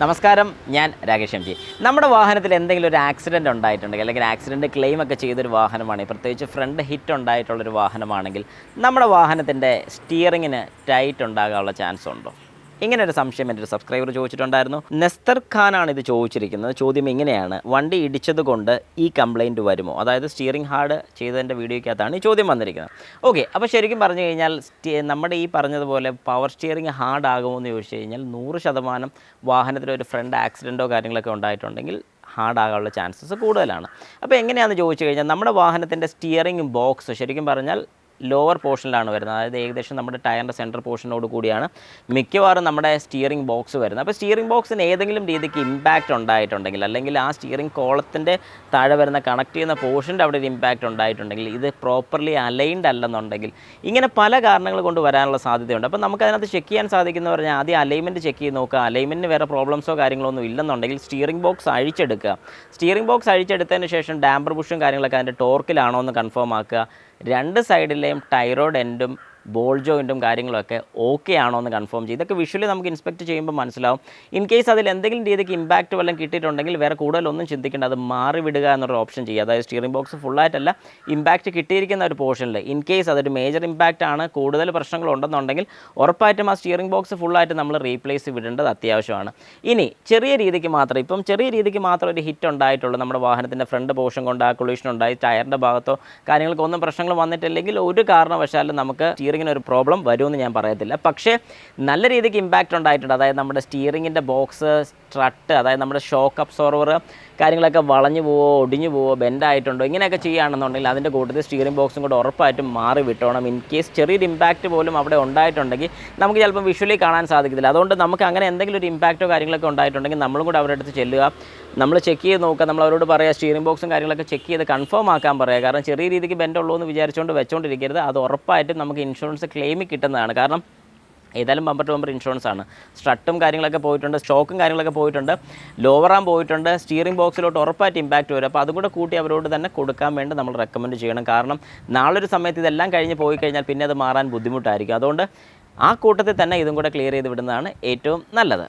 നമസ്കാരം, ഞാൻ Rakesh M G. നമ്മുടെ വാഹനത്തിൽ എന്തെങ്കിലും ഒരു ആക്സിഡൻറ്റ് ഉണ്ടായിട്ടുണ്ടെങ്കിൽ അല്ലെങ്കിൽ ആക്സിഡൻറ്റ് ക്ലെയിം ഒക്കെ ചെയ്തൊരു വാഹനമാണെങ്കിൽ, പ്രത്യേകിച്ച് ഫ്രണ്ട് ഹിറ്റ് ഉണ്ടായിട്ടുള്ളൊരു വാഹനമാണെങ്കിൽ നമ്മുടെ വാഹനത്തിൻ്റെ സ്റ്റിയറിങ്ങിന് ടൈറ്റ് ഉണ്ടാകാനുള്ള ചാൻസ് ഉണ്ടോ? ഇങ്ങനെ ഒരു സംശയം എൻ്റെ ഒരു സബ്സ്ക്രൈബർ ചോദിച്ചിട്ടുണ്ടായിരുന്നു. നെസ്തർ ഖാനാണ് ഇത് ചോദിച്ചിരിക്കുന്നത്. ചോദ്യം ഇങ്ങനെയാണ്: വണ്ടി ഇടിച്ചത് കൊണ്ട് ഈ കംപ്ലയിൻറ്റ് വരുമോ? അതായത് സ്റ്റിയറിംഗ് ഹാർഡ് ചെയ്തതിൻ്റെ വീഡിയോയ്ക്കകത്താണ് ഈ ചോദ്യം വന്നിരിക്കുന്നത്. ഓക്കെ, അപ്പോൾ ശരിക്കും പറഞ്ഞു കഴിഞ്ഞാൽ നമ്മുടെ ഈ പറഞ്ഞതുപോലെ പവർ സ്റ്റിയറിംഗ് ഹാർഡ് ആകുമോ എന്ന് ചോദിച്ചു കഴിഞ്ഞാൽ 100% വാഹനത്തിലൊരു ഫ്രണ്ട് ആക്സിഡൻറ്റോ കാര്യങ്ങളൊക്കെ ഉണ്ടായിട്ടുണ്ടെങ്കിൽ ഹാർഡാകാനുള്ള ചാൻസസ് കൂടുതലാണ്. അപ്പോൾ എങ്ങനെയാണെന്ന് ചോദിച്ചു കഴിഞ്ഞാൽ, നമ്മുടെ വാഹനത്തിൻ്റെ സ്റ്റിയറിംഗ് ബോക്സ് ശരിക്കും പറഞ്ഞാൽ ലോവർ പോർഷനിലാണ് വരുന്നത്. അതായത് ഏകദേശം നമ്മുടെ ടയറിൻ്റെ സെൻട്രൽ പോർഷനോട് കൂടിയാണ് മിക്കവാറും നമ്മുടെ സ്റ്റിയറിംഗ് ബോക്സ് വരുന്നത്. അപ്പോൾ സ്റ്റിയറിംഗ് ബോക്സിന് ഏതെങ്കിലും രീതിക്ക് ഇമ്പാക്റ്റ് ഉണ്ടായിട്ടുണ്ടെങ്കിൽ, അല്ലെങ്കിൽ ആ സ്റ്റിയറിംഗ് കോളത്തിൻ്റെ താഴെ വരുന്ന കണക്ട് ചെയ്യുന്ന പോർഷൻ്റെ അവിടെ ഒരു ഇമ്പാക്റ്റ് ഉണ്ടായിട്ടുണ്ടെങ്കിൽ, ഇത് പ്രോപ്പർലി അലൈൻഡ് അല്ലെന്നുണ്ടെങ്കിൽ, ഇങ്ങനെ പല കാരണങ്ങൾ കൊണ്ട് വരാനുള്ള സാധ്യതയുണ്ട്. അപ്പോൾ നമുക്കതിനകത്ത് ചെക്ക് ചെയ്യാൻ സാധിക്കുന്ന പറഞ്ഞാൽ ആദ്യം അലൈൻമെൻറ്റ് ചെക്ക് ചെയ്ത് നോക്കുക. അലൈൻമെൻറ്റിന് വേറെ പ്രോബ്ലംസോ കാര്യങ്ങളോ ഒന്നും ഇല്ലെന്നുണ്ടെങ്കിൽ സ്റ്റിയറിംഗ് ബോക്സ് അഴിച്ചെടുക്കുക. സ്റ്റിയറിംഗ് ബോക്സ് അഴിച്ചെടുത്തതിന് ശേഷം ഡാമ്പർ ബുഷും കാര്യങ്ങളൊക്കെ അതിൻ്റെ ടോർക്കിലാണോ എന്ന് കൺഫേം ആക്കുക. രണ്ട് സൈഡിലെയും ടൈറോയ്ഡ് എൻഡും ബോൾ ജോയിൻറ്റും കാര്യങ്ങളൊക്കെ ഓക്കെ ആണോ എന്ന് കൺഫേം ചെയ്യും. ഇതൊക്കെ വിഷ്വലി നമുക്ക് ഇൻസ്പെക്ട് ചെയ്യുമ്പോൾ മനസ്സിലാവും. ഇൻ കേസ് അതിൽ എന്തെങ്കിലും രീതിക്ക് ഇമ്പാക്റ്റ് വല്ലതും കിട്ടിയിട്ടുണ്ടെങ്കിൽ വേറെ കൂടുതലൊന്നും ചിന്തിക്കേണ്ട, അത് മാറി വിടുക എന്നൊരു ഓപ്ഷൻ ചെയ്യുക. അതായത് സ്റ്റിയറിംഗ് ബോക്സ് ഫുള്ളായിട്ടല്ല, ഇമ്പാക്റ്റ് കിട്ടിയിരിക്കുന്ന ഒരു പോർഷനിൽ ഇൻ കേസ് അതൊരു മേജർ ഇമ്പാക്റ്റ് ആണ്, കൂടുതൽ പ്രശ്നങ്ങളുണ്ടെന്നുണ്ടെങ്കിൽ ഉറപ്പായിട്ടും ആ സ്റ്റിയറിംഗ് ബോക്സ് ഫുള്ളായിട്ട് നമ്മൾ റീപ്ലേസ് വിടേണ്ടത് അത്യാവശ്യമാണ്. ഇനി ചെറിയ രീതിക്ക് മാത്രം ഒരു ഹിറ്റ് ഉണ്ടായിട്ടുള്ളൂ, നമ്മുടെ വാഹനത്തിൻ്റെ ഫ്രണ്ട് പോർഷൻ കൊണ്ട് ആ കൊളീഷൻ ഉണ്ടായി, ടയറിൻ്റെ ഭാഗത്തോ കാര്യങ്ങൾക്ക് ഒന്നും പ്രശ്നങ്ങൾ വന്നിട്ടില്ലെങ്കിൽ ഒരു കാരണവശാലും നമുക്ക് ഒരു പ്രോബ്ലം വരുമെന്ന് ഞാൻ പറയത്തില്ല. പക്ഷേ നല്ല രീതിക്ക് ഇമ്പാക്റ്റ് ഉണ്ടായിട്ടുണ്ട്. അതായത് നമ്മുടെ സ്റ്റിയറിങ്ങിൻ്റെ ബോക്സ്, സ്ട്രട്ട്, അതായത് നമ്മുടെ ഷോക്ക് അബ്സോർവർ കാര്യങ്ങളൊക്കെ വളഞ്ഞു പോവോ, ഒടിഞ്ഞു പോവോ, ബെൻഡായിട്ടുണ്ടോ, ഇങ്ങനെയൊക്കെ ചെയ്യുകയാണെന്നുണ്ടെങ്കിൽ അതിൻ്റെ കൂട്ടത്തിൽ സ്റ്റിയറിംഗ് ബോക്സും കൂടെ ഉറപ്പായിട്ടും മാറി വിട്ടോണം. ഇൻ കേസ് ചെറിയൊരു ഇമ്പാക്റ്റ് പോലും അവിടെ ഉണ്ടായിട്ടുണ്ടെങ്കിൽ നമുക്ക് ചിലപ്പം വിഷ്വലി കാണാൻ സാധിക്കത്തില്ല. അതുകൊണ്ട് നമുക്ക് അങ്ങനെ എന്തെങ്കിലും ഒരു ഇമ്പാക്റ്റോ കാര്യങ്ങളൊക്കെ ഉണ്ടായിട്ടുണ്ടെങ്കിൽ നമ്മളും കൂടെ അവരുടെ അടുത്ത് ചെല്ലുക, നമ്മൾ ചെക്ക് ചെയ്ത് നോക്കുക. നമ്മൾ അവരോട് പറയുക, സ്റ്റിയറിംഗ് ബോക്സും കാര്യങ്ങളൊക്കെ ചെക്ക് ചെയ്ത് കൺഫേം ആക്കാൻ പറയുക. കാരണം ചെറിയ രീതിക്ക് ബെൻഡുള്ളൂ എന്ന് വിചാരിച്ചുകൊണ്ട് വെച്ചുകൊണ്ടിരിക്കരുത്. അത് ഉറപ്പായിട്ടും നമുക്ക് ഇൻഷുറൻസ് ക്ലെയിമിൽ കിട്ടുന്നതാണ്. കാരണം ഏതായാലും ബമ്പർ ടു ബമ്പർ ഇൻഷുറൻസ് ആണ്. സ്ട്രട്ടും കാര്യങ്ങളൊക്കെ പോയിട്ടുണ്ട്, സ്റ്റോക്കും കാര്യങ്ങളൊക്കെ പോയിട്ടുണ്ട്, ലോവർ ആം പോയിട്ടുണ്ട്, സ്റ്റിയറിംഗ് ബോക്സിലോട്ട് ഉറപ്പായിട്ട് ഇമ്പാക്റ്റ് വരും. അപ്പോൾ അതും കൂടെ കൂട്ടി അവരോട് തന്നെ കൊടുക്കാൻ വേണ്ടി നമ്മൾ റെക്കമെൻഡ് ചെയ്യണം. കാരണം നാളൊരു സമയത്ത് ഇതെല്ലാം കഴിഞ്ഞ് പോയി കഴിഞ്ഞാൽ പിന്നെ അത് മാറാൻ ബുദ്ധിമുട്ടായിരിക്കും. അതുകൊണ്ട് ആ കൂട്ടത്തിൽ തന്നെ ഇതും കൂടെ ക്ലിയർ ചെയ്ത് വിടുന്നതാണ് ഏറ്റവും നല്ലത്.